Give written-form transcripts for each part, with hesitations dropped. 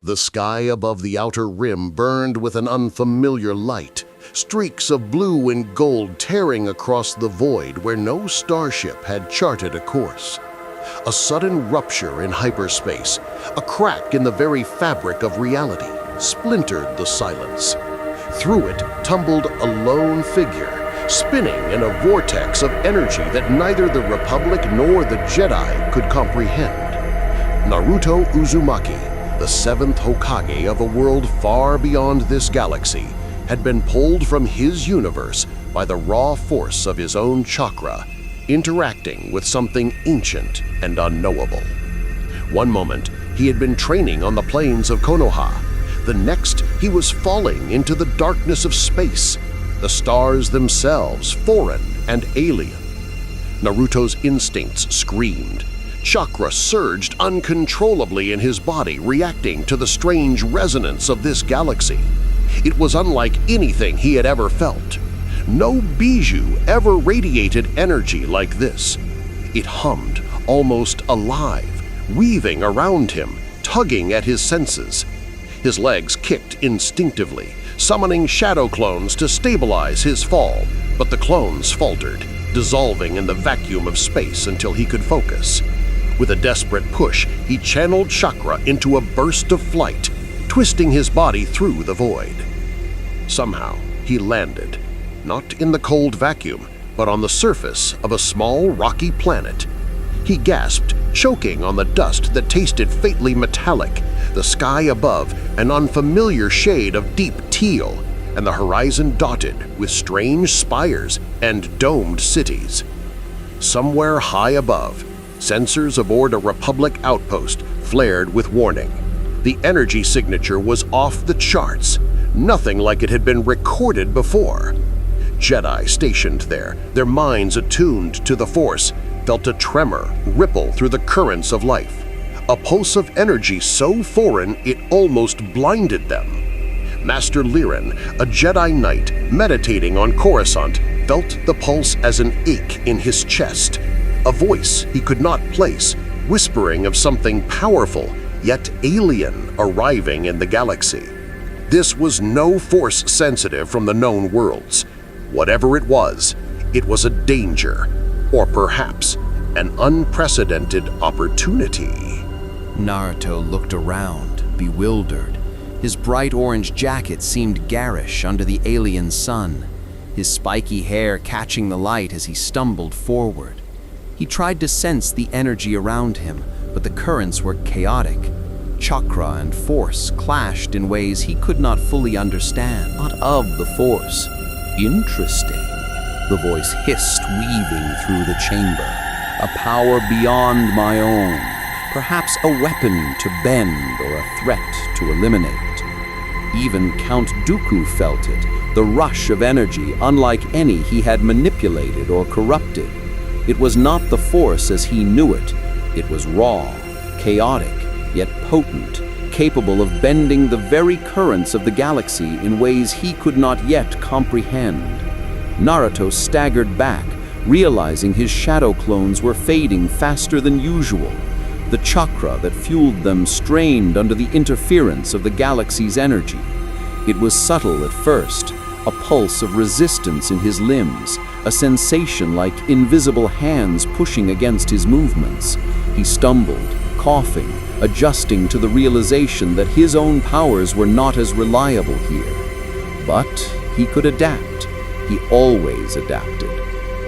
The sky above the outer rim burned with an unfamiliar light, streaks of blue and gold tearing across the void where no starship had charted a course. A sudden rupture in hyperspace, a crack in the very fabric of reality, splintered the silence. Through it tumbled a lone figure, spinning in a vortex of energy that neither the Republic nor the Jedi could comprehend. Naruto Uzumaki, the seventh Hokage of a world far beyond this galaxy, had been pulled from his universe by the raw force of his own chakra, interacting with something ancient and unknowable. One moment, he had been training on the plains of Konoha. The next, he was falling into the darkness of space, the stars themselves foreign and alien. Naruto's instincts screamed. Chakra surged uncontrollably in his body, reacting to the strange resonance of this galaxy. It was unlike anything he had ever felt. No bijou ever radiated energy like this. It hummed, almost alive, weaving around him, tugging at his senses. His legs kicked instinctively, summoning shadow clones to stabilize his fall, but the clones faltered, dissolving in the vacuum of space until he could focus. With a desperate push, he channeled chakra into a burst of flight, twisting his body through the void. Somehow, he landed, not in the cold vacuum, but on the surface of a small rocky planet. He gasped, choking on the dust that tasted faintly metallic, the sky above an unfamiliar shade of deep teal, and the horizon dotted with strange spires and domed cities. Somewhere high above, sensors aboard a Republic outpost flared with warning. The energy signature was off the charts, nothing like it had been recorded before. Jedi stationed there, their minds attuned to the Force, felt a tremor ripple through the currents of life, a pulse of energy so foreign it almost blinded them. Master Liren, a Jedi Knight meditating on Coruscant, felt the pulse as an ache in his chest, a voice he could not place, whispering of something powerful yet alien arriving in the galaxy. This was no Force sensitive from the known worlds. Whatever it was a danger, or perhaps an unprecedented opportunity. Naruto looked around, bewildered. His bright orange jacket seemed garish under the alien sun, his spiky hair catching the light as he stumbled forward. He tried to sense the energy around him, but the currents were chaotic. Chakra and Force clashed in ways he could not fully understand. Not of the Force. Interesting, the voice hissed, weaving through the chamber. A power beyond my own, perhaps a weapon to bend or a threat to eliminate. Even Count Dooku felt it, the rush of energy unlike any he had manipulated or corrupted. It was not the Force as he knew it. It was raw, chaotic, yet potent, capable of bending the very currents of the galaxy in ways he could not yet comprehend. Naruto staggered back, realizing his shadow clones were fading faster than usual. The chakra that fueled them strained under the interference of the galaxy's energy. It was subtle at first, a pulse of resistance in his limbs, a sensation like invisible hands pushing against his movements. He stumbled, coughing, adjusting to the realization that his own powers were not as reliable here. But he could adapt. He always adapted.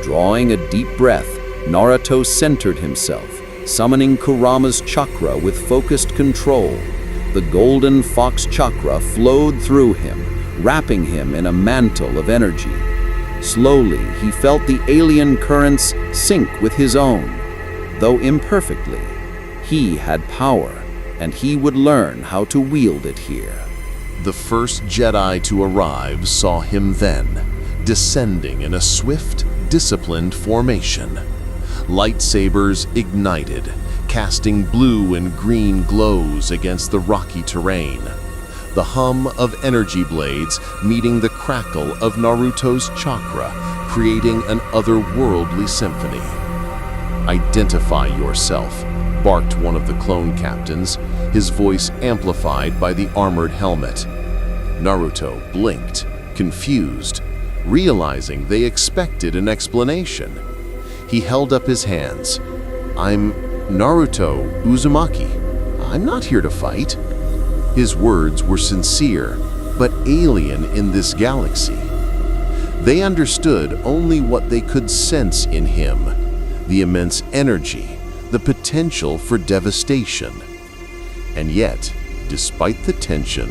Drawing a deep breath, Naruto centered himself, summoning Kurama's chakra with focused control. The golden fox chakra flowed through him, wrapping him in a mantle of energy. Slowly, he felt the alien currents sync with his own. Though imperfectly, he had power, and he would learn how to wield it here. The first Jedi to arrive saw him then, descending in a swift, disciplined formation. Lightsabers ignited, casting blue and green glows against the rocky terrain. The hum of energy blades meeting the crackle of Naruto's chakra, creating an otherworldly symphony. Identify yourself, barked one of the clone captains, his voice amplified by the armored helmet. Naruto blinked, confused, realizing they expected an explanation. He held up his hands. "I'm Naruto Uzumaki. I'm not here to fight." His words were sincere, but alien in this galaxy. They understood only what they could sense in him, the immense energy, the potential for devastation. And yet, despite the tension,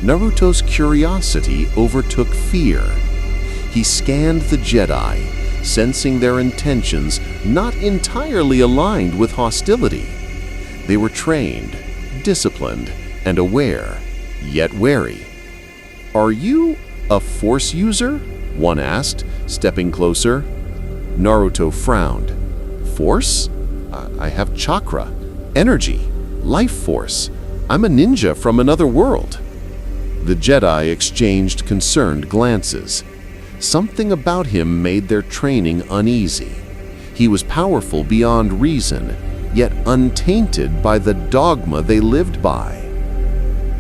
Naruto's curiosity overtook fear. He scanned the Jedi, sensing their intentions not entirely aligned with hostility. They were trained, disciplined, and aware, yet wary. "Are you a Force user?" one asked, stepping closer. Naruto frowned. "Force? I have chakra, energy, life force. I'm a ninja from another world." The Jedi exchanged concerned glances. Something about him made their training uneasy. He was powerful beyond reason, yet untainted by the dogma they lived by.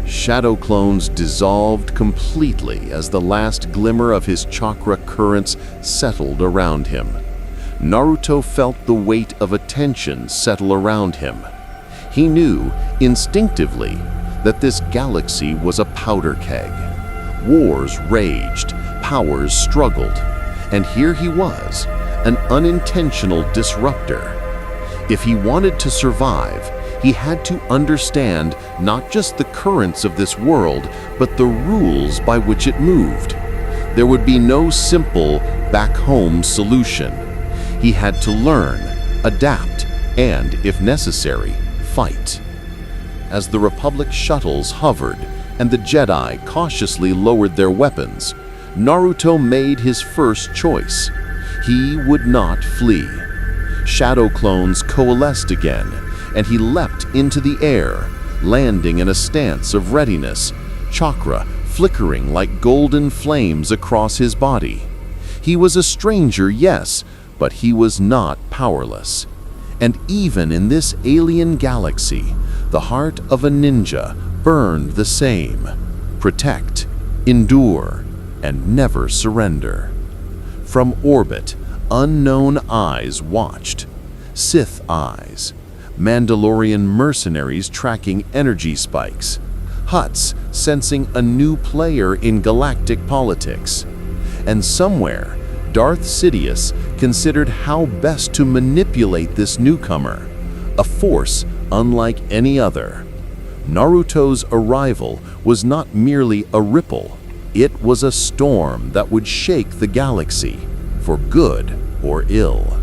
Shadow clones dissolved completely as the last glimmer of his chakra currents settled around him. Naruto felt the weight of attention settle around him. He knew, instinctively, that this galaxy was a powder keg. Wars raged, powers struggled, and here he was, an unintentional disruptor. If he wanted to survive, he had to understand not just the currents of this world, but the rules by which it moved. There would be no simple, back-home solution. He had to learn, adapt, and, if necessary, fight. As the Republic shuttles hovered and the Jedi cautiously lowered their weapons, Naruto made his first choice. He would not flee. Shadow clones coalesced again, and he leapt into the air, landing in a stance of readiness, chakra flickering like golden flames across his body. He was a stranger, yes, but he was not powerless. And even in this alien galaxy, the heart of a ninja burned the same: protect, endure, and never surrender. From orbit, unknown eyes watched. Sith eyes, Mandalorian mercenaries tracking energy spikes, Hutts sensing a new player in galactic politics. And somewhere, Darth Sidious considered how best to manipulate this newcomer, a force unlike any other. Naruto's arrival was not merely a ripple, it was a storm that would shake the galaxy, for good or ill.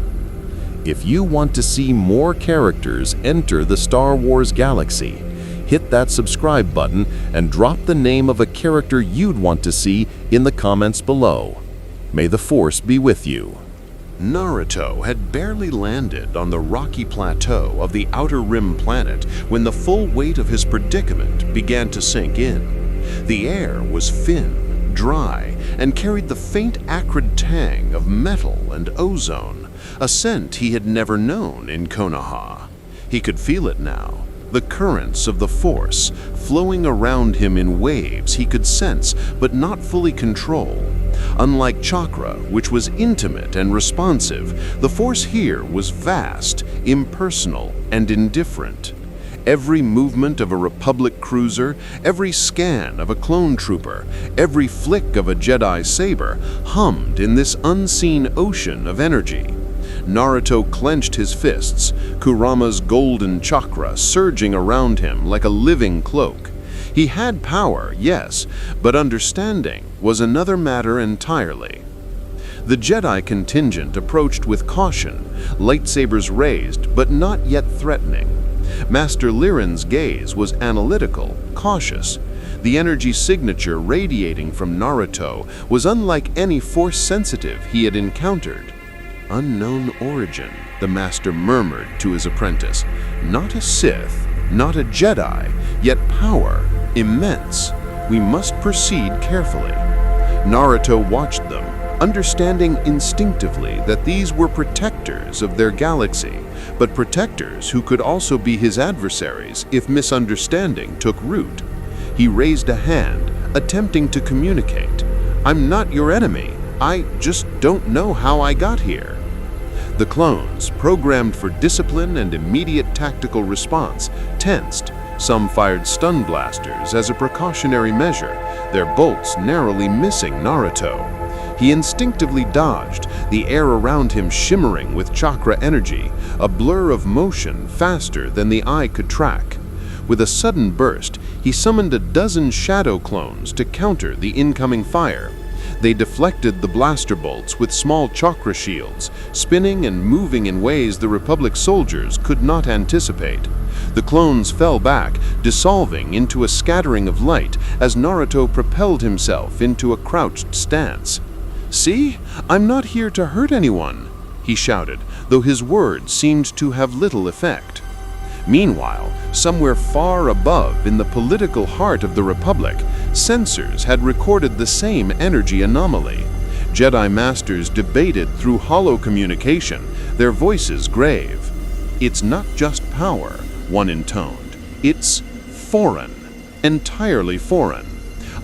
If you want to see more characters enter the Star Wars galaxy, hit that subscribe button and drop the name of a character you'd want to see in the comments below. May the Force be with you. Naruto had barely landed on the rocky plateau of the Outer Rim planet when the full weight of his predicament began to sink in. The air was thin, dry, and carried the faint acrid tang of metal and ozone, a scent he had never known in Konoha. He could feel it now, the currents of the Force flowing around him in waves he could sense but not fully control. Unlike chakra, which was intimate and responsive, the Force here was vast, impersonal, and indifferent. Every movement of a Republic cruiser, every scan of a clone trooper, every flick of a Jedi saber hummed in this unseen ocean of energy. Naruto clenched his fists, Kurama's golden chakra surging around him like a living cloak. He had power, yes, but understanding was another matter entirely. The Jedi contingent approached with caution, lightsabers raised but not yet threatening. Master Lirin's gaze was analytical, cautious. The energy signature radiating from Naruto was unlike any Force-sensitive he had encountered. "Unknown origin," the Master murmured to his apprentice. "Not a Sith, not a Jedi, yet power, immense. We must proceed carefully." Naruto watched them, understanding instinctively that these were protectors of their galaxy, but protectors who could also be his adversaries if misunderstanding took root. He raised a hand, attempting to communicate. "I'm not your enemy. I just don't know how I got here." The clones, programmed for discipline and immediate tactical response, tensed. Some fired stun blasters as a precautionary measure, their bolts narrowly missing Naruto. He instinctively dodged, the air around him shimmering with chakra energy, a blur of motion faster than the eye could track. With a sudden burst, he summoned a dozen shadow clones to counter the incoming fire. They deflected the blaster bolts with small chakra shields, spinning and moving in ways the Republic soldiers could not anticipate. The clones fell back, dissolving into a scattering of light as Naruto propelled himself into a crouched stance. "See? I'm not here to hurt anyone," he shouted, though his words seemed to have little effect. Meanwhile, somewhere far above in the political heart of the Republic, sensors had recorded the same energy anomaly. Jedi Masters debated through hollow communication, their voices grave. "It's not just power," one intoned. "It's foreign, entirely foreign.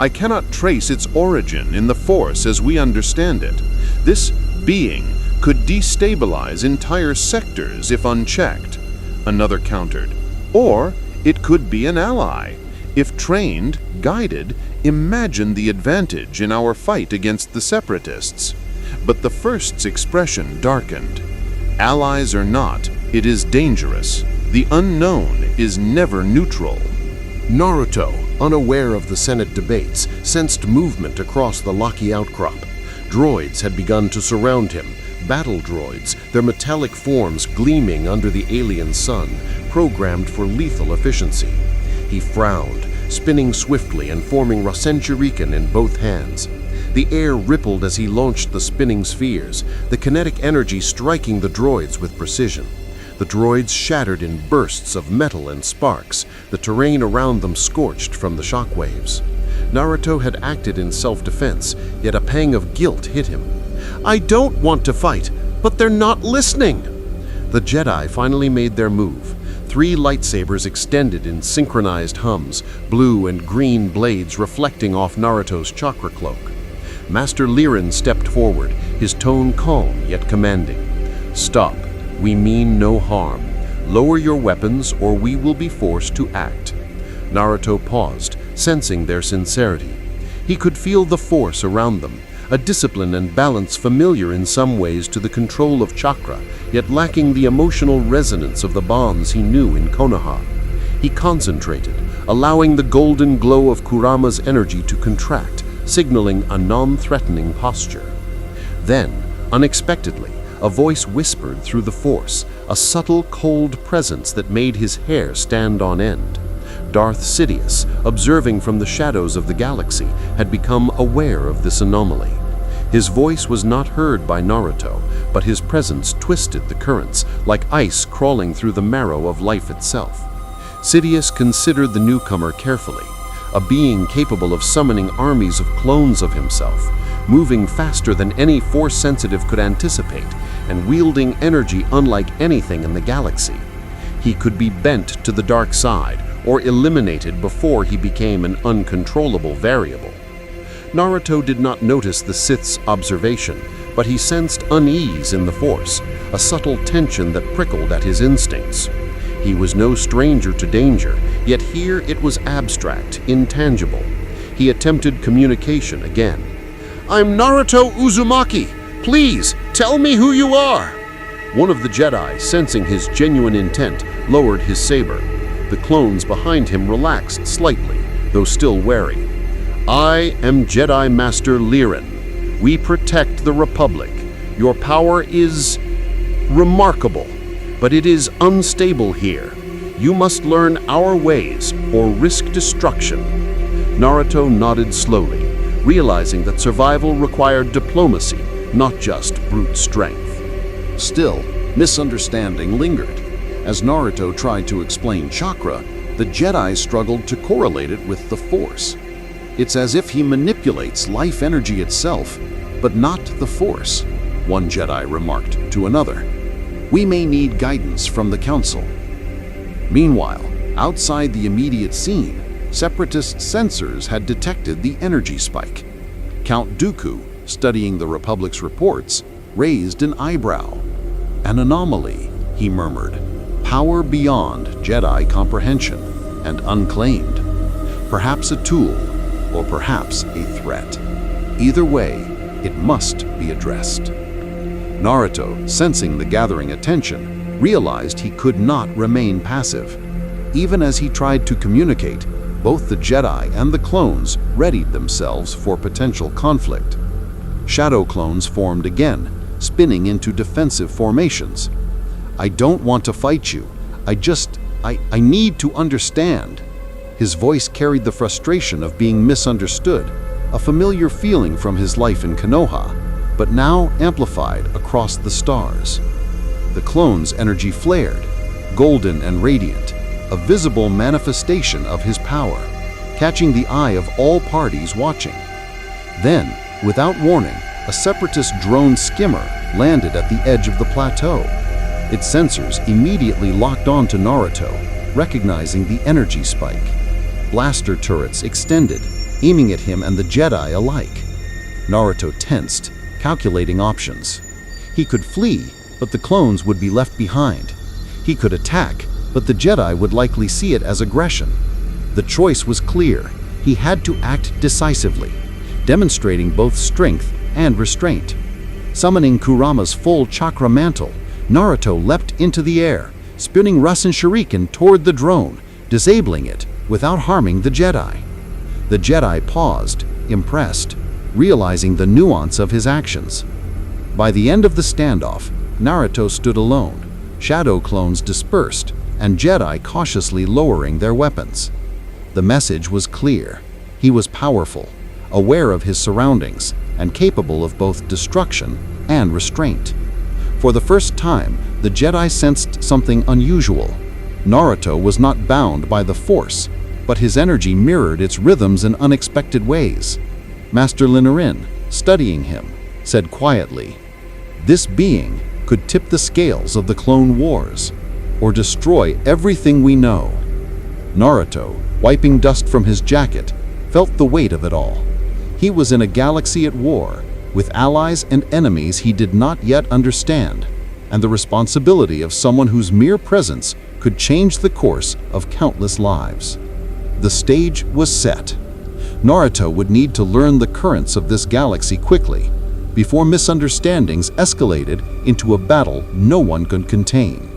I cannot trace its origin in the Force as we understand it. This being could destabilize entire sectors if unchecked," another countered. "Or it could be an ally. If trained, guided, imagine the advantage in our fight against the Separatists." But the first's expression darkened. "Allies or not, it is dangerous. The unknown is never neutral." Naruto, unaware of the Senate debates, sensed movement across the locky outcrop. Droids had begun to surround him, battle droids, their metallic forms gleaming under the alien sun, programmed for lethal efficiency. He frowned, spinning swiftly and forming Rasen Shuriken in both hands. The air rippled as he launched the spinning spheres, the kinetic energy striking the droids with precision. The droids shattered in bursts of metal and sparks, the terrain around them scorched from the shockwaves. Naruto had acted in self-defense, yet a pang of guilt hit him. "I don't want to fight, but they're not listening!" The Jedi finally made their move. 3 lightsabers extended in synchronized hums, blue and green blades reflecting off Naruto's chakra cloak. Master Liren stepped forward, his tone calm yet commanding. "Stop. We mean no harm. Lower your weapons or we will be forced to act." Naruto paused, sensing their sincerity. He could feel the force around them, a discipline and balance familiar in some ways to the control of chakra, yet lacking the emotional resonance of the bonds he knew in Konoha. He concentrated, allowing the golden glow of Kurama's energy to contract, signaling a non-threatening posture. Then, unexpectedly, a voice whispered through the force, a subtle, cold presence that made his hair stand on end. Darth Sidious, observing from the shadows of the galaxy, had become aware of this anomaly. His voice was not heard by Naruto, but his presence twisted the currents, like ice crawling through the marrow of life itself. Sidious considered the newcomer carefully, a being capable of summoning armies of clones of himself, moving faster than any Force-sensitive could anticipate, and wielding energy unlike anything in the galaxy. He could be bent to the dark side, or eliminated before he became an uncontrollable variable. Naruto did not notice the Sith's observation, but he sensed unease in the Force, a subtle tension that prickled at his instincts. He was no stranger to danger, yet here it was abstract, intangible. He attempted communication again. "I'm Naruto Uzumaki. Please, tell me who you are." One of the Jedi, sensing his genuine intent, lowered his saber. The clones behind him relaxed slightly, though still wary. "I am Jedi Master Liren. We protect the Republic. Your power is remarkable, but it is unstable here. You must learn our ways or risk destruction." Naruto nodded slowly, realizing that survival required diplomacy, not just brute strength. Still, misunderstanding lingered. As Naruto tried to explain chakra, the Jedi struggled to correlate it with the Force. It's as if he manipulates life energy itself, but not the Force, one Jedi remarked to another. We may need guidance from the Council. Meanwhile, outside the immediate scene, Separatist sensors had detected the energy spike. Count Dooku, studying the Republic's reports, raised an eyebrow. An anomaly, he murmured. Power beyond Jedi comprehension and unclaimed. Perhaps a tool, or perhaps a threat. Either way, it must be addressed. Naruto, sensing the gathering attention, realized he could not remain passive. Even as he tried to communicate, both the Jedi and the clones readied themselves for potential conflict. Shadow clones formed again, spinning into defensive formations. I don't want to fight you. I need to understand. His voice carried the frustration of being misunderstood, a familiar feeling from his life in Konoha, but now amplified across the stars. The clone's energy flared, golden and radiant, a visible manifestation of his power, catching the eye of all parties watching. Then, without warning, a Separatist drone skimmer landed at the edge of the plateau. Its sensors immediately locked on to Naruto, recognizing the energy spike. Blaster turrets extended, aiming at him and the Jedi alike. Naruto tensed, calculating options. He could flee, but the clones would be left behind. He could attack, but the Jedi would likely see it as aggression. The choice was clear. He had to act decisively, demonstrating both strength and restraint. Summoning Kurama's full chakra mantle, Naruto leapt into the air, spinning Rasen Shuriken toward the drone, disabling it without harming the Jedi. The Jedi paused, impressed, realizing the nuance of his actions. By the end of the standoff, Naruto stood alone, shadow clones dispersed, and Jedi cautiously lowering their weapons. The message was clear. He was powerful, aware of his surroundings, and capable of both destruction and restraint. For the first time, the Jedi sensed something unusual. Naruto was not bound by the Force, but his energy mirrored its rhythms in unexpected ways. Master Linarin, studying him, said quietly, "This being could tip the scales of the Clone Wars, or destroy everything we know." Naruto, wiping dust from his jacket, felt the weight of it all. He was in a galaxy at war, with allies and enemies he did not yet understand, and the responsibility of someone whose mere presence could change the course of countless lives. The stage was set. Naruto would need to learn the currents of this galaxy quickly, before misunderstandings escalated into a battle no one could contain.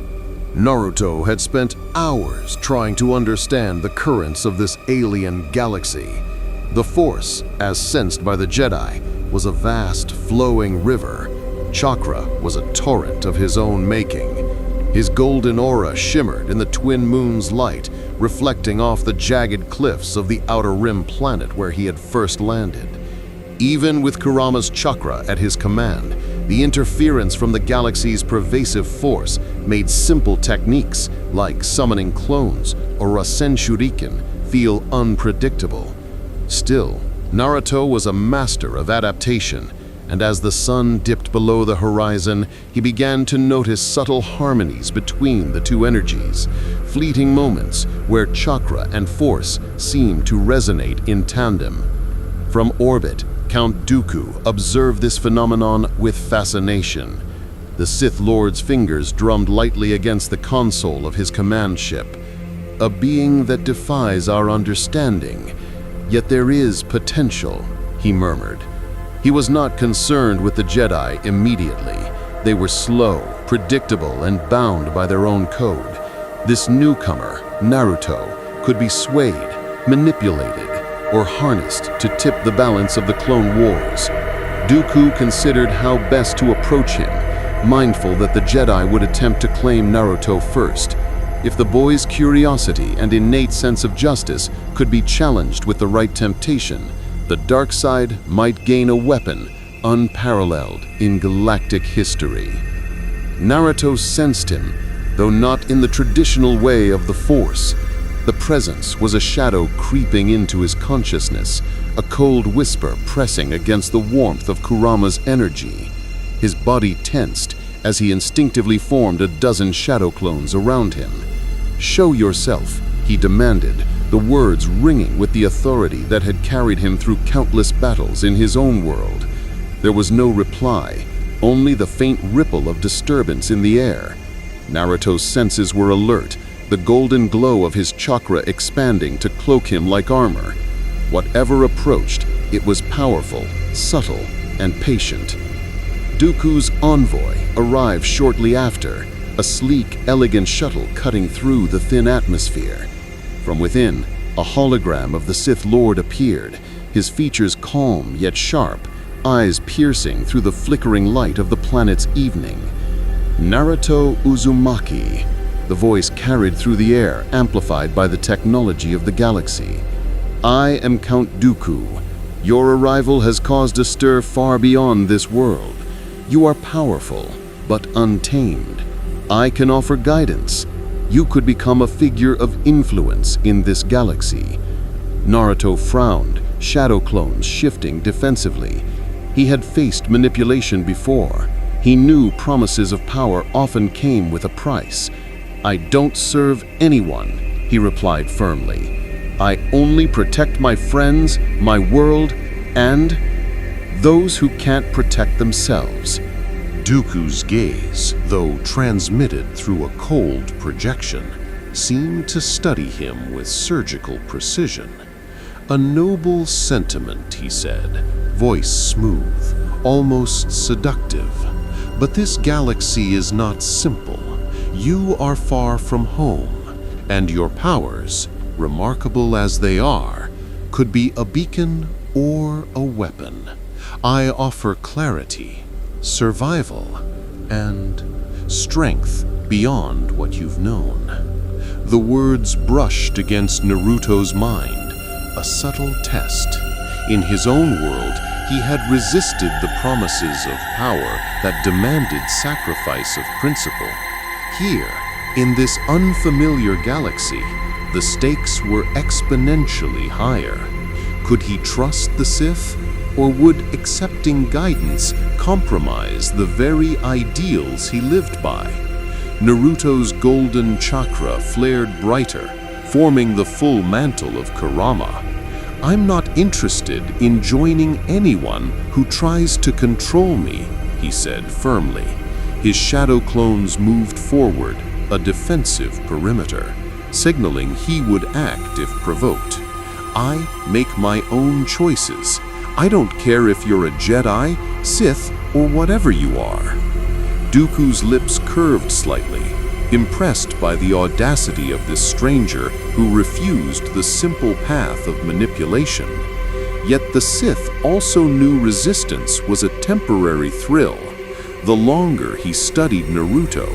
Naruto had spent hours trying to understand the currents of this alien galaxy. The Force, as sensed by the Jedi, was a vast, flowing river. Chakra was a torrent of his own making. His golden aura shimmered in the twin moon's light, reflecting off the jagged cliffs of the Outer Rim planet where he had first landed. Even with Kurama's chakra at his command, the interference from the galaxy's pervasive force made simple techniques like summoning clones or Rasen Shuriken feel unpredictable. Still, Naruto was a master of adaptation, and as the sun dipped below the horizon, he began to notice subtle harmonies between the two energies, fleeting moments where chakra and force seemed to resonate in tandem. From orbit, Count Dooku observed this phenomenon with fascination. The Sith Lord's fingers drummed lightly against the console of his command ship. A being that defies our understanding, yet there is potential, he murmured. He was not concerned with the Jedi immediately. They were slow, predictable, and bound by their own code. This newcomer, Naruto, could be swayed, manipulated, or harnessed to tip the balance of the Clone Wars. Dooku considered how best to approach him, mindful that the Jedi would attempt to claim Naruto first. If the boy's curiosity and innate sense of justice could be challenged with the right temptation, the dark side might gain a weapon unparalleled in galactic history. Naruto sensed him, though not in the traditional way of the Force. The presence was a shadow creeping into his consciousness, a cold whisper pressing against the warmth of Kurama's energy. His body tensed as he instinctively formed a dozen shadow clones around him. "Show yourself," he demanded, the words ringing with the authority that had carried him through countless battles in his own world. There was no reply, only the faint ripple of disturbance in the air. Naruto's senses were alert, the golden glow of his chakra expanding to cloak him like armor. Whatever approached, it was powerful, subtle, and patient. Dooku's envoy arrived shortly after, a sleek, elegant shuttle cutting through the thin atmosphere. From within, a hologram of the Sith Lord appeared, his features calm yet sharp, eyes piercing through the flickering light of the planet's evening. "Naruto Uzumaki," the voice carried through the air, amplified by the technology of the galaxy. "I am Count Dooku. Your arrival has caused a stir far beyond this world. You are powerful, but untamed. I can offer guidance. You could become a figure of influence in this galaxy." Naruto frowned, shadow clones shifting defensively. He had faced manipulation before. He knew promises of power often came with a price. "I don't serve anyone," he replied firmly. "I only protect my friends, my world, and those who can't protect themselves." Dooku's gaze, though transmitted through a cold projection, seemed to study him with surgical precision. "A noble sentiment," he said, voice smooth, almost seductive. "But this galaxy is not simple. You are far from home, and your powers, remarkable as they are, could be a beacon or a weapon. I offer clarity, survival, and strength beyond what you've known." The words brushed against Naruto's mind, a subtle test. In his own world, he had resisted the promises of power that demanded sacrifice of principle. Here, in this unfamiliar galaxy, the stakes were exponentially higher. Could he trust the Sith? Or would accepting guidance compromise the very ideals he lived by? Naruto's golden chakra flared brighter, forming the full mantle of Kurama. "I'm not interested in joining anyone who tries to control me," he said firmly. His shadow clones moved forward, a defensive perimeter, signaling he would act if provoked. "I make my own choices. I don't care if you're a Jedi, Sith, or whatever you are." Dooku's lips curved slightly, impressed by the audacity of this stranger who refused the simple path of manipulation. Yet the Sith also knew resistance was a temporary thrill. The longer he studied Naruto,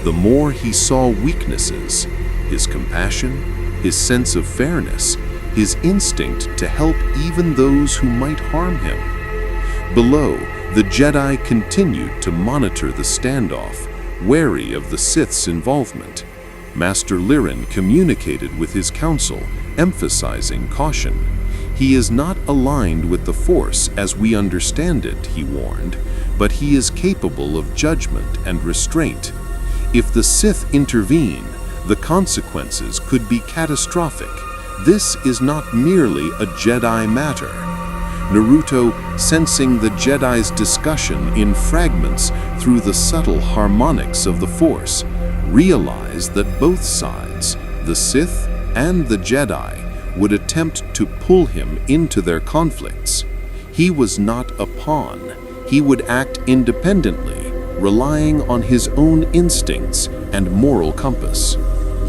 the more he saw weaknesses: his compassion, his sense of fairness, his instinct to help even those who might harm him. Below, the Jedi continued to monitor the standoff, wary of the Sith's involvement. Master Lirin communicated with his council, emphasizing caution. "He is not aligned with the Force as we understand it," he warned, "but he is capable of judgment and restraint. If the Sith intervene, the consequences could be catastrophic. This is not merely a Jedi matter." Naruto, sensing the Jedi's discussion in fragments through the subtle harmonics of the Force, realized that both sides, the Sith and the Jedi, would attempt to pull him into their conflicts. He was not a pawn. He would act independently, relying on his own instincts and moral compass.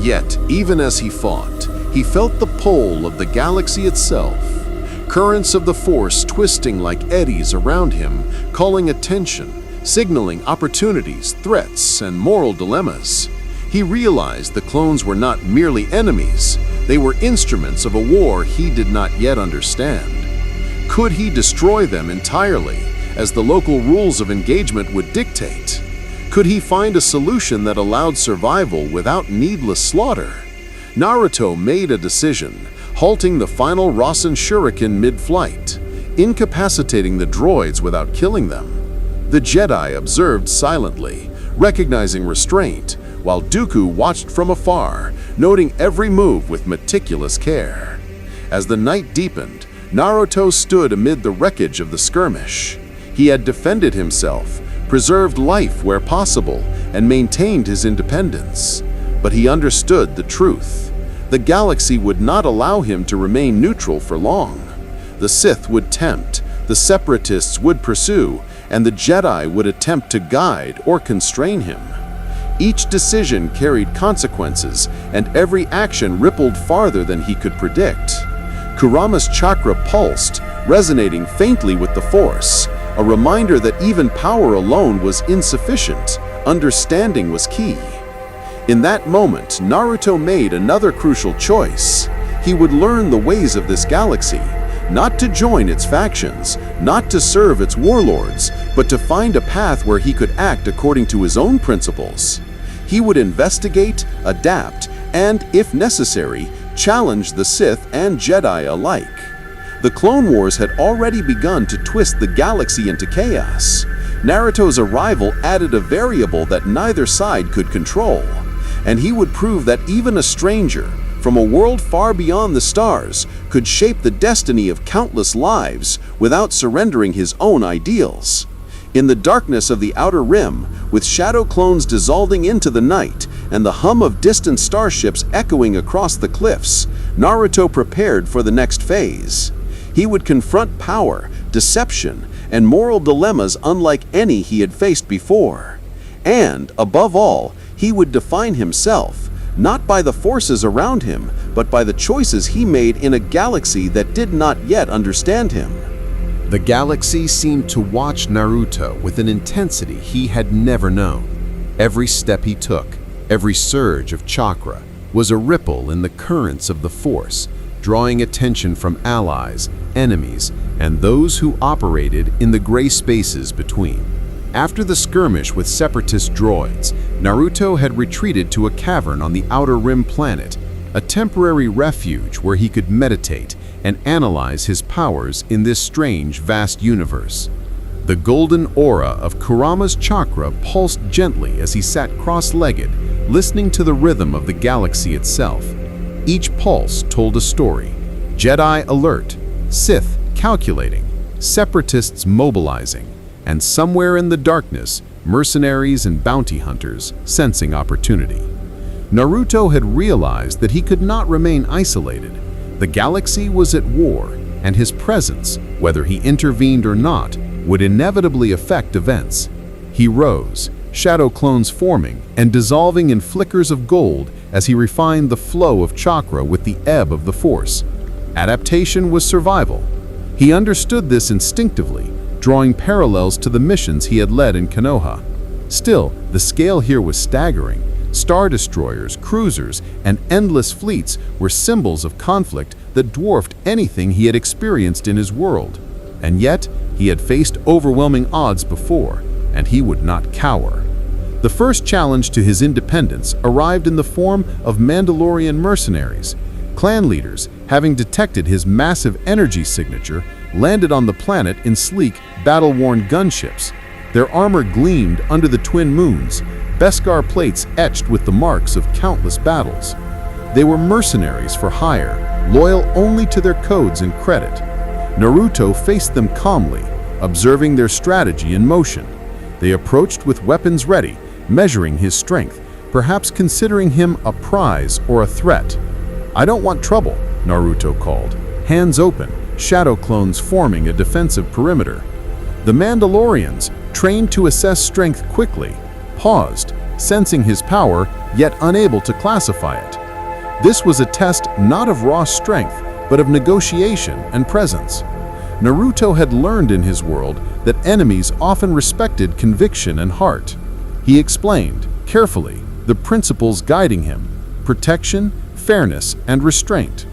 Yet, even as he fought, he felt the pull of the galaxy itself. Currents of the Force twisting like eddies around him, calling attention, signaling opportunities, threats, and moral dilemmas. He realized the clones were not merely enemies, they were instruments of a war he did not yet understand. Could he destroy them entirely, as the local rules of engagement would dictate? Could he find a solution that allowed survival without needless slaughter? Naruto made a decision, halting the final Rasen Shuriken mid-flight, incapacitating the droids without killing them. The Jedi observed silently, recognizing restraint, while Dooku watched from afar, noting every move with meticulous care. As the night deepened, Naruto stood amid the wreckage of the skirmish. He had defended himself, preserved life where possible, and maintained his independence. But he understood the truth. The galaxy would not allow him to remain neutral for long. The Sith would tempt, the Separatists would pursue, and the Jedi would attempt to guide or constrain him. Each decision carried consequences, and every action rippled farther than he could predict. Kurama's chakra pulsed, resonating faintly with the Force, a reminder that even power alone was insufficient. Understanding was key. In that moment, Naruto made another crucial choice. He would learn the ways of this galaxy, not to join its factions, not to serve its warlords, but to find a path where he could act according to his own principles. He would investigate, adapt, and, if necessary, challenge the Sith and Jedi alike. The Clone Wars had already begun to twist the galaxy into chaos. Naruto's arrival added a variable that neither side could control, and he would prove that even a stranger, from a world far beyond the stars, could shape the destiny of countless lives without surrendering his own ideals. In the darkness of the Outer Rim, with shadow clones dissolving into the night and the hum of distant starships echoing across the cliffs, Naruto prepared for the next phase. He would confront power, deception, and moral dilemmas unlike any he had faced before. And, above all, he would define himself, not by the forces around him, but by the choices he made in a galaxy that did not yet understand him. The galaxy seemed to watch Naruto with an intensity he had never known. Every step he took, every surge of chakra, was a ripple in the currents of the Force, drawing attention from allies, enemies, and those who operated in the gray spaces between. After the skirmish with Separatist droids, Naruto had retreated to a cavern on the Outer Rim planet, a temporary refuge where he could meditate and analyze his powers in this strange, vast universe. The golden aura of Kurama's chakra pulsed gently as he sat cross-legged, listening to the rhythm of the galaxy itself. Each pulse told a story: Jedi alert, Sith calculating, Separatists mobilizing, and somewhere in the darkness, mercenaries and bounty hunters sensing opportunity. Naruto had realized that he could not remain isolated. The galaxy was at war, and his presence, whether he intervened or not, would inevitably affect events. He rose, shadow clones forming and dissolving in flickers of gold as he refined the flow of chakra with the ebb of the Force. Adaptation was survival. He understood this instinctively, drawing parallels to the missions he had led in Konoha. Still, the scale here was staggering. Star destroyers, cruisers, and endless fleets were symbols of conflict that dwarfed anything he had experienced in his world. And yet, he had faced overwhelming odds before, and he would not cower. The first challenge to his independence arrived in the form of Mandalorian mercenaries. Clan leaders, having detected his massive energy signature, landed on the planet in sleek, battle-worn gunships. Their armor gleamed under the twin moons, Beskar plates etched with the marks of countless battles. They were mercenaries for hire, loyal only to their codes and credit. Naruto faced them calmly, observing their strategy in motion. They approached with weapons ready, measuring his strength, perhaps considering him a prize or a threat. "I don't want trouble," Naruto called, hands open, shadow clones forming a defensive perimeter. The Mandalorians, trained to assess strength quickly, paused, sensing his power, yet unable to classify it. This was a test not of raw strength, but of negotiation and presence. Naruto had learned in his world that enemies often respected conviction and heart. He explained, carefully, the principles guiding him: protection, fairness, and restraint.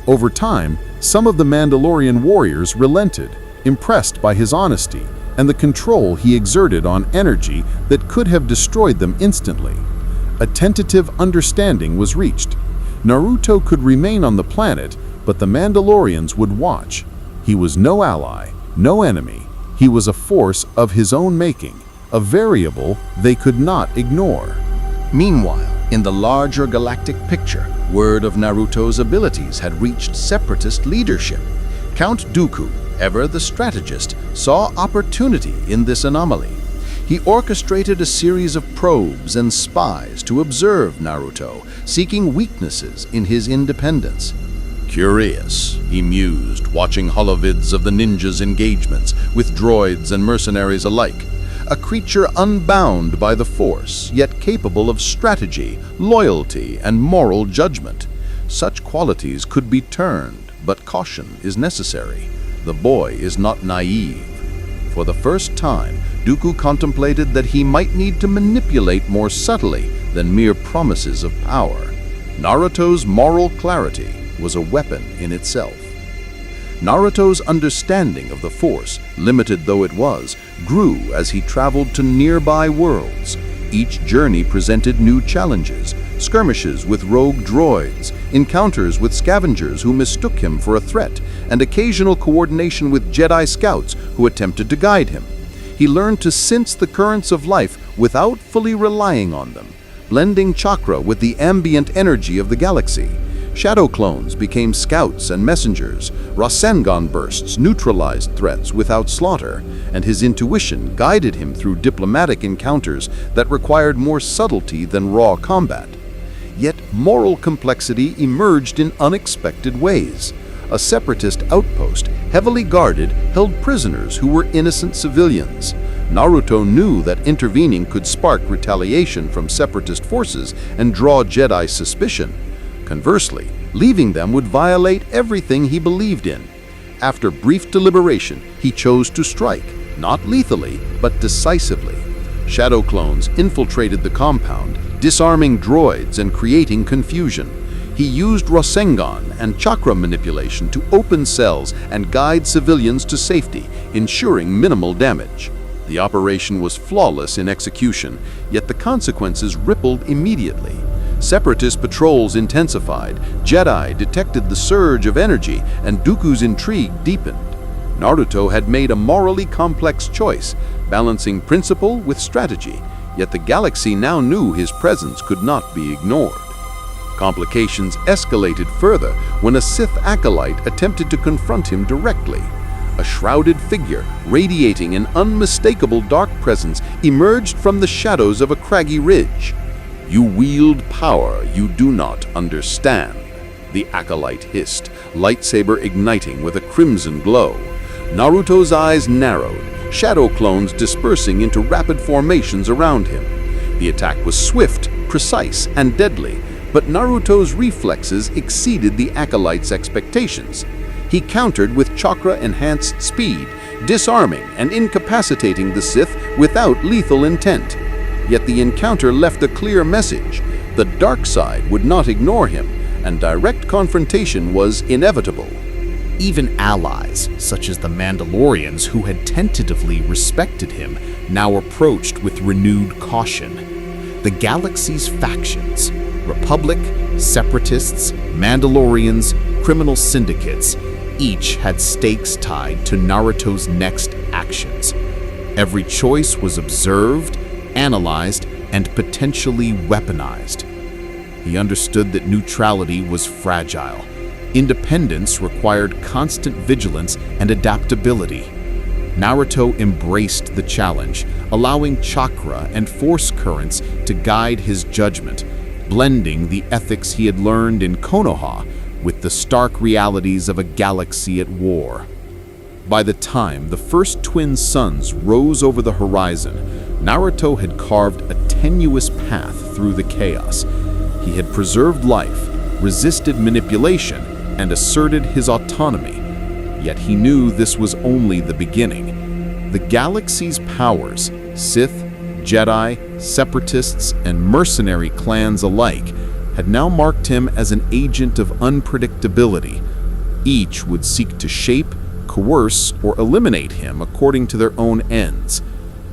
Over time, some of the Mandalorian warriors relented, impressed by his honesty and the control he exerted on energy that could have destroyed them instantly. A tentative understanding was reached. Naruto could remain on the planet, but the Mandalorians would watch. He was no ally, no enemy. He was a force of his own making, a variable they could not ignore. Meanwhile, in the larger galactic picture, word of Naruto's abilities had reached Separatist leadership. Count Dooku, ever the strategist, saw opportunity in this anomaly. He orchestrated a series of probes and spies to observe Naruto, seeking weaknesses in his independence. Curious, he mused, watching holovids of the ninja's engagements with droids and mercenaries alike. A creature unbound by the Force, yet capable of strategy, loyalty, and moral judgment. Such qualities could be turned, but caution is necessary. The boy is not naive. For the first time, Dooku contemplated that he might need to manipulate more subtly than mere promises of power. Naruto's moral clarity was a weapon in itself. Naruto's understanding of the Force, limited though it was, grew as he traveled to nearby worlds. Each journey presented new challenges, skirmishes with rogue droids, encounters with scavengers who mistook him for a threat, and occasional coordination with Jedi scouts who attempted to guide him. He learned to sense the currents of life without fully relying on them, blending chakra with the ambient energy of the galaxy. Shadow clones became scouts and messengers, Rasengan bursts neutralized threats without slaughter, and his intuition guided him through diplomatic encounters that required more subtlety than raw combat. Yet moral complexity emerged in unexpected ways. A Separatist outpost, heavily guarded, held prisoners who were innocent civilians. Naruto knew that intervening could spark retaliation from Separatist forces and draw Jedi suspicion. Conversely, leaving them would violate everything he believed in. After brief deliberation, he chose to strike, not lethally, but decisively. Shadow clones infiltrated the compound, disarming droids and creating confusion. He used Rasengan and chakra manipulation to open cells and guide civilians to safety, ensuring minimal damage. The operation was flawless in execution, yet the consequences rippled immediately. Separatist patrols intensified, Jedi detected the surge of energy, and Dooku's intrigue deepened. Naruto had made a morally complex choice, balancing principle with strategy, yet the galaxy now knew his presence could not be ignored. Complications escalated further when a Sith acolyte attempted to confront him directly. A shrouded figure, radiating an unmistakable dark presence, emerged from the shadows of a craggy ridge. "You wield power you do not understand," the acolyte hissed, lightsaber igniting with a crimson glow. Naruto's eyes narrowed, shadow clones dispersing into rapid formations around him. The attack was swift, precise, and deadly, but Naruto's reflexes exceeded the acolyte's expectations. He countered with chakra-enhanced speed, disarming and incapacitating the Sith without lethal intent. Yet the encounter left a clear message. The dark side would not ignore him, and direct confrontation was inevitable. Even allies, such as the Mandalorians who had tentatively respected him, now approached with renewed caution. The galaxy's factions, Republic, Separatists, Mandalorians, criminal syndicates, each had stakes tied to Naruto's next actions. Every choice was observed, analyzed, and potentially weaponized. He understood that neutrality was fragile. Independence required constant vigilance and adaptability. Naruto embraced the challenge, allowing chakra and force currents to guide his judgment, blending the ethics he had learned in Konoha with the stark realities of a galaxy at war. By the time the first twin suns rose over the horizon, Naruto had carved a tenuous path through the chaos. He had preserved life, resisted manipulation, and asserted his autonomy. Yet he knew this was only the beginning. The galaxy's powers, Sith, Jedi, Separatists, and mercenary clans alike, had now marked him as an agent of unpredictability. Each would seek to shape, coerce, or eliminate him according to their own ends.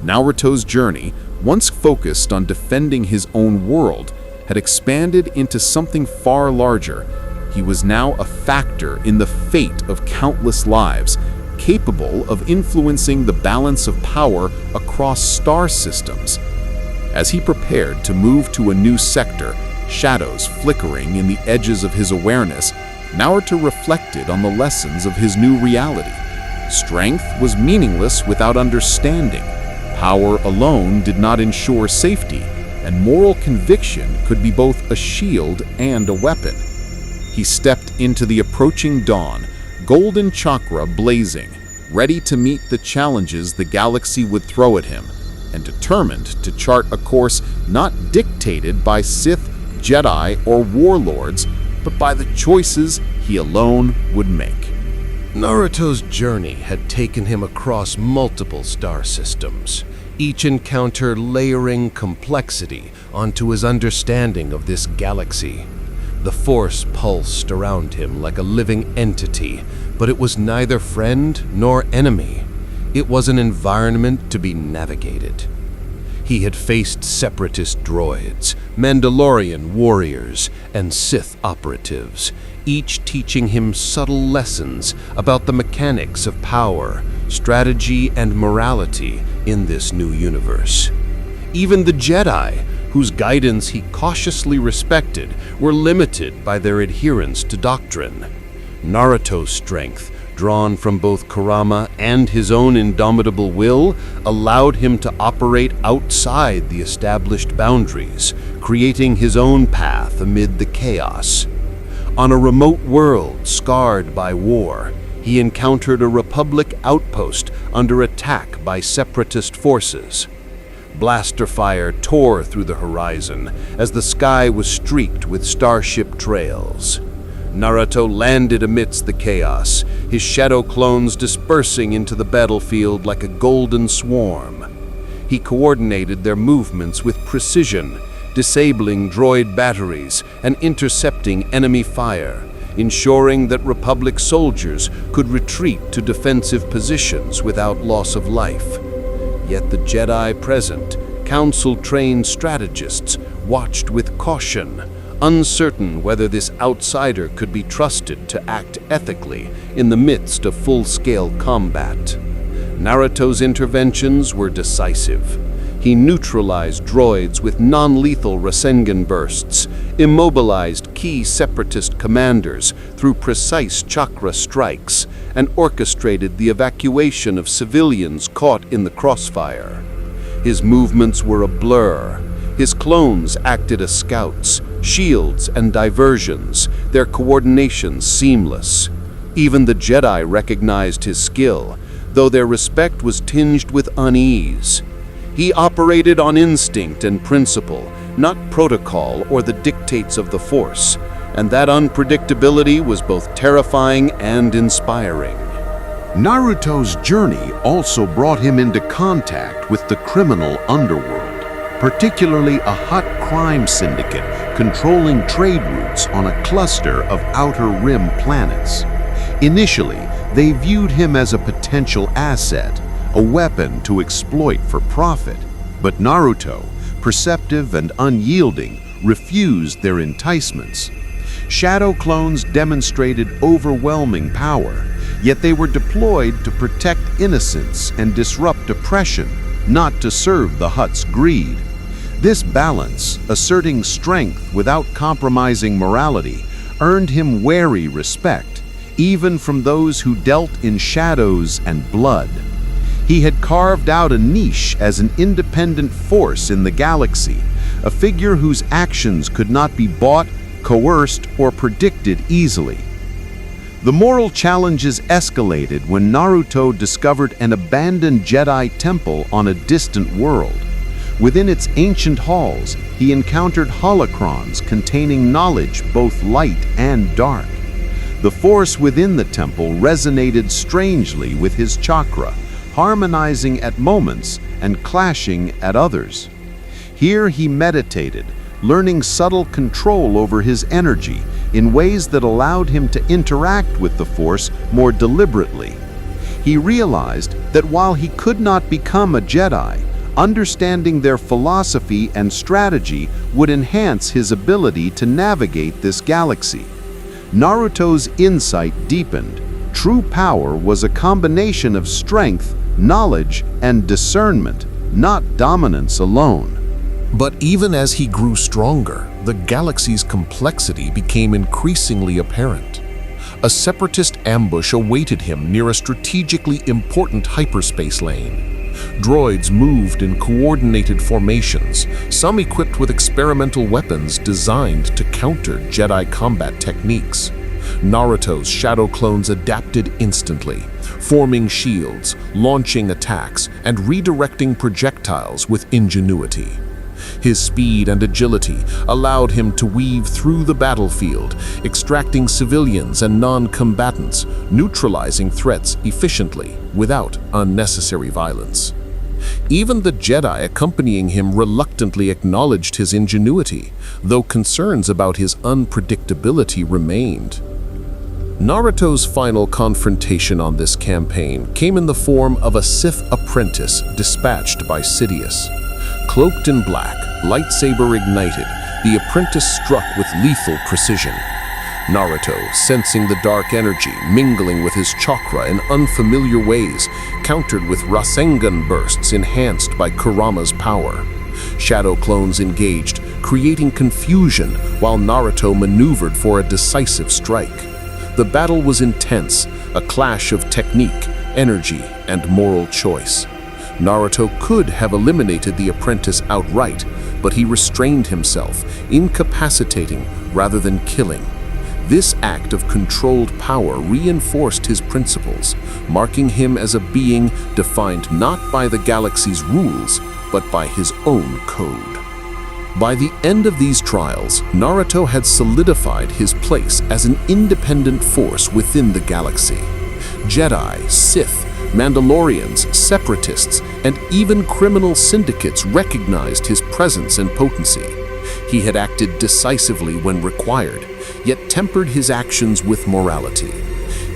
Naruto's journey, once focused on defending his own world, had expanded into something far larger. He was now a factor in the fate of countless lives, capable of influencing the balance of power across star systems. As he prepared to move to a new sector, shadows flickering in the edges of his awareness, Naruto reflected on the lessons of his new reality. Strength was meaningless without understanding. Power alone did not ensure safety, and moral conviction could be both a shield and a weapon. He stepped into the approaching dawn, golden chakra blazing, ready to meet the challenges the galaxy would throw at him, and determined to chart a course not dictated by Sith, Jedi, or warlords, but by the choices he alone would make. Naruto's journey had taken him across multiple star systems, each encounter layering complexity onto his understanding of this galaxy. The Force pulsed around him like a living entity, but it was neither friend nor enemy. It was an environment to be navigated. He had faced Separatist droids, Mandalorian warriors, and Sith operatives, each teaching him subtle lessons about the mechanics of power, strategy, and morality in this new universe. Even the Jedi, whose guidance he cautiously respected, were limited by their adherence to doctrine. Naruto's strength, drawn from both Kurama and his own indomitable will, allowed him to operate outside the established boundaries, creating his own path amid the chaos. On a remote world scarred by war, he encountered a Republic outpost under attack by Separatist forces. Blaster fire tore through the horizon as the sky was streaked with starship trails. Naruto landed amidst the chaos, his shadow clones dispersing into the battlefield like a golden swarm. He coordinated their movements with precision, disabling droid batteries and intercepting enemy fire, ensuring that Republic soldiers could retreat to defensive positions without loss of life. Yet the Jedi present, council-trained strategists, watched with caution, uncertain whether this outsider could be trusted to act ethically in the midst of full-scale combat. Naruto's interventions were decisive. He neutralized droids with non-lethal Rasengan bursts, immobilized key Separatist commanders through precise chakra strikes, and orchestrated the evacuation of civilians caught in the crossfire. His movements were a blur. His clones acted as scouts, shields, and diversions, their coordination seamless. Even the Jedi recognized his skill, though their respect was tinged with unease. He operated on instinct and principle, not protocol or the dictates of the Force, and that unpredictability was both terrifying and inspiring. Naruto's journey also brought him into contact with the criminal underworld, particularly a hot crime syndicate controlling trade routes on a cluster of outer rim planets. Initially, they viewed him as a potential asset, a weapon to exploit for profit. But Naruto, perceptive and unyielding, refused their enticements. Shadow clones demonstrated overwhelming power, yet they were deployed to protect innocence and disrupt oppression, not to serve the Hutt's greed. This balance, asserting strength without compromising morality, earned him wary respect, even from those who dealt in shadows and blood. He had carved out a niche as an independent force in the galaxy, a figure whose actions could not be bought, coerced, or predicted easily. The moral challenges escalated when Naruto discovered an abandoned Jedi temple on a distant world. Within its ancient halls, he encountered holocrons containing knowledge both light and dark. The force within the temple resonated strangely with his chakra, harmonizing at moments and clashing at others. Here he meditated, learning subtle control over his energy in ways that allowed him to interact with the Force more deliberately. He realized that while he could not become a Jedi, Understanding their philosophy and strategy would enhance his ability to navigate this galaxy. Naruto's insight deepened. True power was a combination of strength, knowledge, and discernment, not dominance alone. But even as he grew stronger, the galaxy's complexity became increasingly apparent. A Separatist ambush awaited him near a strategically important hyperspace lane. Droids moved in coordinated formations, some equipped with experimental weapons designed to counter Jedi combat techniques. Naruto's shadow clones adapted instantly, forming shields, launching attacks, and redirecting projectiles with ingenuity. His speed and agility allowed him to weave through the battlefield, extracting civilians and non-combatants, neutralizing threats efficiently without unnecessary violence. Even the Jedi accompanying him reluctantly acknowledged his ingenuity, though concerns about his unpredictability remained. Naruto's final confrontation on this campaign came in the form of a Sith apprentice dispatched by Sidious. Cloaked in black, lightsaber ignited, the apprentice struck with lethal precision. Naruto, sensing the dark energy mingling with his chakra in unfamiliar ways, countered with Rasengan bursts enhanced by Kurama's power. Shadow clones engaged, creating confusion while Naruto maneuvered for a decisive strike. The battle was intense, a clash of technique, energy, and moral choice. Naruto could have eliminated the apprentice outright, but he restrained himself, incapacitating rather than killing. This act of controlled power reinforced his principles, marking him as a being defined not by the galaxy's rules, but by his own code. By the end of these trials, Naruto had solidified his place as an independent force within the galaxy. Jedi, Sith, Mandalorians, Separatists, and even criminal syndicates recognized his presence and potency. He had acted decisively when required, yet tempered his actions with morality.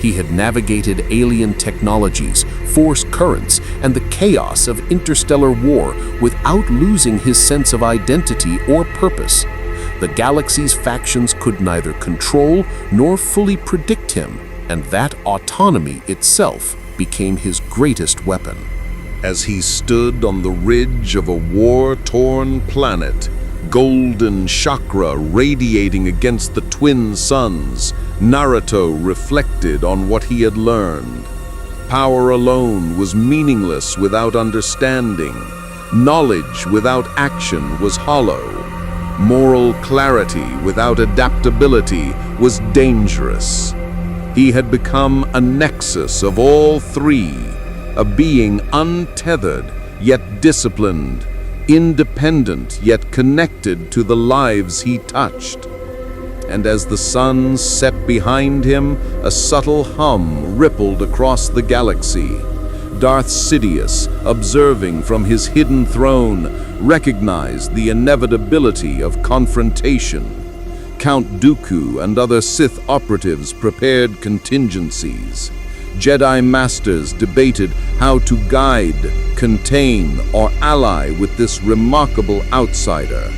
He had navigated alien technologies, force currents, and the chaos of interstellar war without losing his sense of identity or purpose. The galaxy's factions could neither control nor fully predict him, and that autonomy itself became his greatest weapon. As he stood on the ridge of a war-torn planet, golden chakra radiating against the twin suns, Naruto reflected on what he had learned. Power alone was meaningless without understanding. Knowledge without action was hollow. Moral clarity without adaptability was dangerous. He had become a nexus of all three, a being untethered yet disciplined, independent yet connected to the lives he touched. And as the sun set behind him, a subtle hum rippled across the galaxy. Darth Sidious, observing from his hidden throne, recognized the inevitability of confrontation. Count Dooku and other Sith operatives prepared contingencies. Jedi Masters debated how to guide, contain, or ally with this remarkable outsider.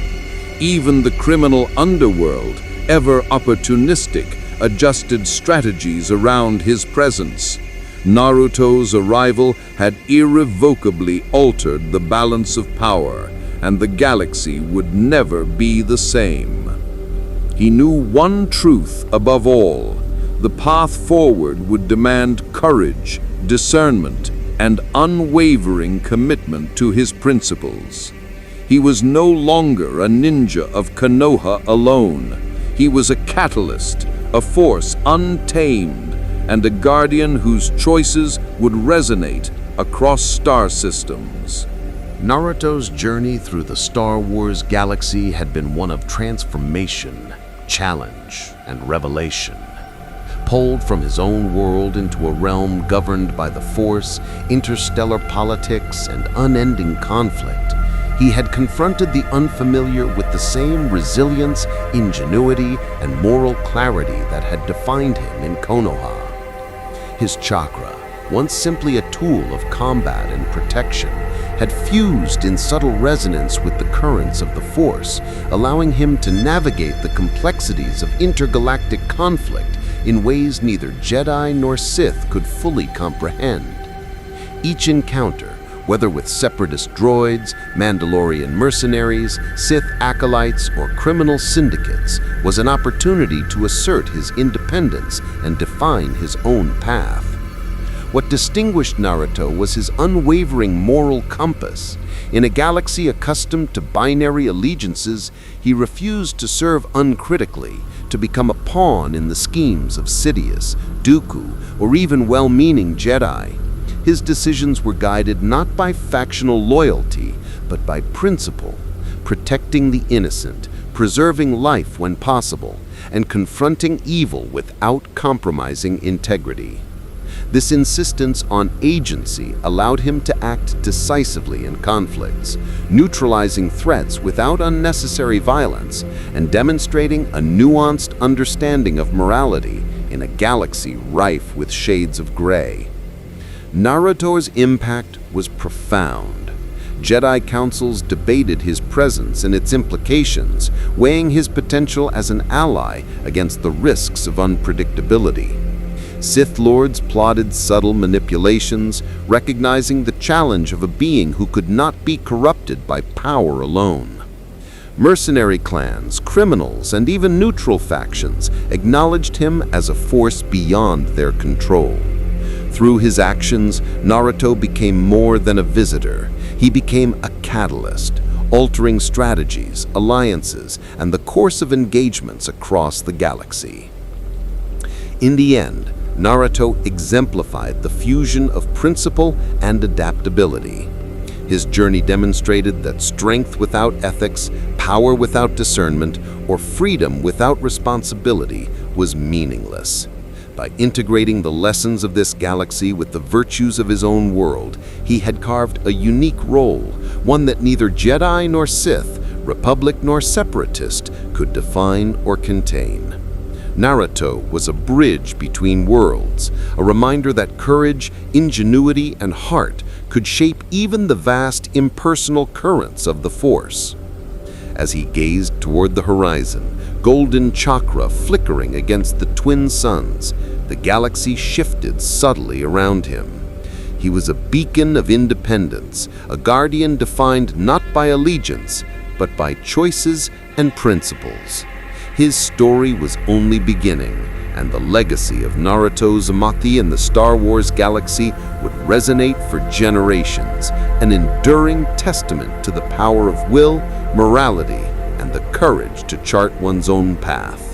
Even the criminal underworld, ever opportunistic, adjusted strategies around his presence. Naruto's arrival had irrevocably altered the balance of power, and the galaxy would never be the same. He knew one truth above all: the path forward would demand courage, discernment, and unwavering commitment to his principles. He was no longer a ninja of Konoha alone. He was a catalyst, a force untamed, and a guardian whose choices would resonate across star systems. Naruto's journey through the Star Wars galaxy had been one of transformation, challenge, and revelation. Pulled from his own world into a realm governed by the Force, interstellar politics, and unending conflict, he had confronted the unfamiliar with the same resilience, ingenuity, and moral clarity that had defined him in Konoha. His chakra, once simply a tool of combat and protection, had fused in subtle resonance with the currents of the Force, allowing him to navigate the complexities of intergalactic conflict in ways neither Jedi nor Sith could fully comprehend. Each encounter, whether with Separatist droids, Mandalorian mercenaries, Sith acolytes, or criminal syndicates, was an opportunity to assert his independence and define his own path. What distinguished Naruto was his unwavering moral compass. In a galaxy accustomed to binary allegiances, he refused to serve uncritically, to become a pawn in the schemes of Sidious, Dooku, or even well-meaning Jedi. His decisions were guided not by factional loyalty, but by principle, protecting the innocent, preserving life when possible, and confronting evil without compromising integrity. This insistence on agency allowed him to act decisively in conflicts, neutralizing threats without unnecessary violence, and demonstrating a nuanced understanding of morality in a galaxy rife with shades of gray. Naruto's impact was profound. Jedi councils debated his presence and its implications, weighing his potential as an ally against the risks of unpredictability. Sith lords plotted subtle manipulations, recognizing the challenge of a being who could not be corrupted by power alone. Mercenary clans, criminals, and even neutral factions acknowledged him as a force beyond their control. Through his actions, Naruto became more than a visitor. He became a catalyst, altering strategies, alliances, and the course of engagements across the galaxy. In the end, Naruto exemplified the fusion of principle and adaptability. His journey demonstrated that strength without ethics, power without discernment, or freedom without responsibility was meaningless. By integrating the lessons of this galaxy with the virtues of his own world, he had carved a unique role, one that neither Jedi nor Sith, Republic nor Separatist could define or contain. Naruto was a bridge between worlds, a reminder that courage, ingenuity, and heart could shape even the vast impersonal currents of the Force. As he gazed toward the horizon, golden chakra flickering against the twin suns, the galaxy shifted subtly around him. He was a beacon of independence, a guardian defined not by allegiance, but by choices and principles. His story was only beginning, and the legacy of Naruto Uzumaki in the Star Wars galaxy would resonate for generations, an enduring testament to the power of will, morality, and the courage to chart one's own path.